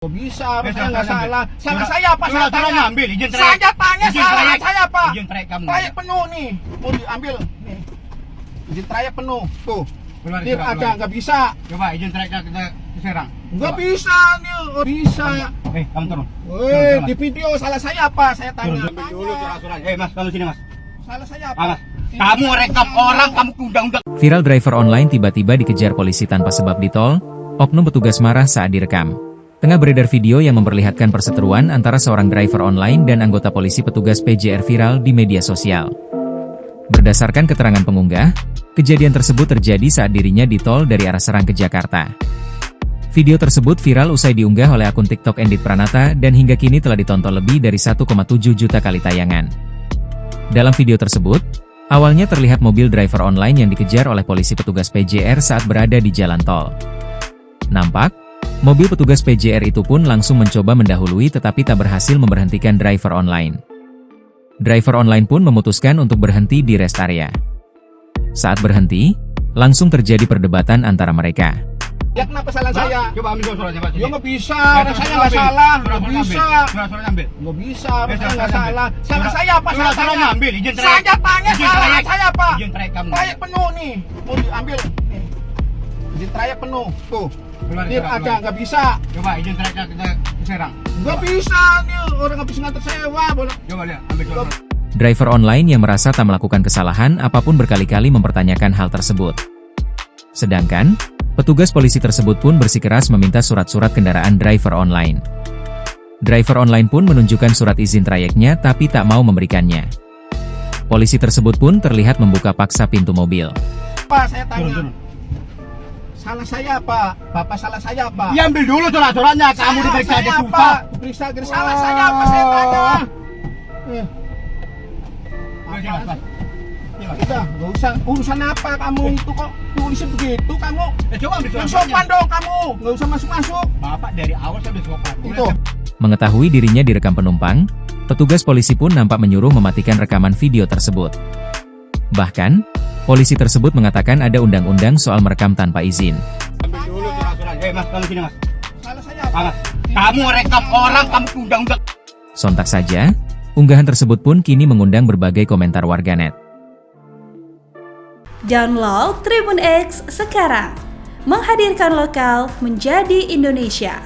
Kok bisa, saya nggak ambil. salah. Salah saya apa? Surat Saya tanya. ambil, izin trayek. Saya tanya Izin salah trayek. saya apa? Izin trayek kamu. Trayek penuh nih. Mau diambil nih. Izin trayek penuh. Tuh. Keluar, Ini keluar, ada, keluar. nggak bisa. Coba izin trayeknya kita serang. Nggak Coba. bisa nih. Oh, bisa. Kamu turun. Woi, di video salah saya apa? Saya tanya. Turun dulu surat-surat. Mas, kamu sini mas. Salah saya apa? Mas, kamu rekam orang, kamu undang-undang. Viral driver online tiba-tiba dikejar polisi tanpa sebab di tol, oknum petugas marah saat direkam. Tengah beredar video yang memperlihatkan perseteruan antara seorang driver online dan anggota polisi petugas PJR viral di media sosial. Berdasarkan keterangan pengunggah, kejadian tersebut terjadi saat dirinya di tol dari arah Serang ke Jakarta. Video tersebut viral usai diunggah oleh akun TikTok Endit Pranata dan hingga kini telah ditonton lebih dari 1,7 juta kali tayangan. Dalam video tersebut, awalnya terlihat mobil driver online yang dikejar oleh polisi petugas PJR saat berada di jalan tol. Nampak, mobil petugas PJR itu pun langsung mencoba mendahului tetapi tak berhasil memberhentikan driver online. Driver online pun memutuskan untuk berhenti di rest area. Saat berhenti, langsung terjadi perdebatan antara mereka. Ya kenapa salah saya? Coba ambil suratnya pak. Ya nggak bisa, saya nggak salah. Nggak bisa. Surat-suratnya ambil. Nggak bisa, saya nggak salah. Salah saya apa? Saya Surat-suratnya tanya. ambil, izin trayek. Saya tanya Izin salah trayek. saya apa? Izin trayek kamu. Trayek penuh nih. Mau diambil nih. Izin trayek penuh. Tuh. Keluar, Ini keluar, ada, keluar. nggak bisa. Coba izin trayeknya kita serang. Nggak bisa nih, orang habis nganter sewa. Coba lihat, ambil surat. Driver online yang merasa tak melakukan kesalahan apapun berkali-kali mempertanyakan hal tersebut. Sedangkan, petugas polisi tersebut pun bersikeras meminta surat-surat kendaraan driver online. Driver online pun menunjukkan surat izin trayeknya tapi tak mau memberikannya. Polisi tersebut pun terlihat membuka paksa pintu mobil. Pak, saya tanya. Turun. Salah saya apa? Bapak salah saya apa? Ya ambil dulu surat-suratnya, kamu Salah diperiksa saya aja apa? susah. Diperiksa aja. Salah saya apa? Saya tanya. Mas, mas. Udah, nggak usah. Urusan apa kamu itu kok tulisnya begitu kamu? Coba ambil Yang surat-suratnya. sopan dong kamu. Nggak usah masuk-masuk. Bapak dari awal saya udah sopan. Itu. Mengetahui dirinya direkam penumpang, petugas polisi pun nampak menyuruh mematikan rekaman video tersebut. Bahkan, polisi tersebut mengatakan ada undang-undang soal merekam tanpa izin. Ambil dulu surat-suratnya. Mas, kamu sini mas. Salah saya apa? Mas, kamu rekam orang, kamu undang-undang. Sontak saja, unggahan tersebut pun kini mengundang berbagai komentar warganet. Download Tribun X sekarang, menghadirkan lokal menjadi Indonesia.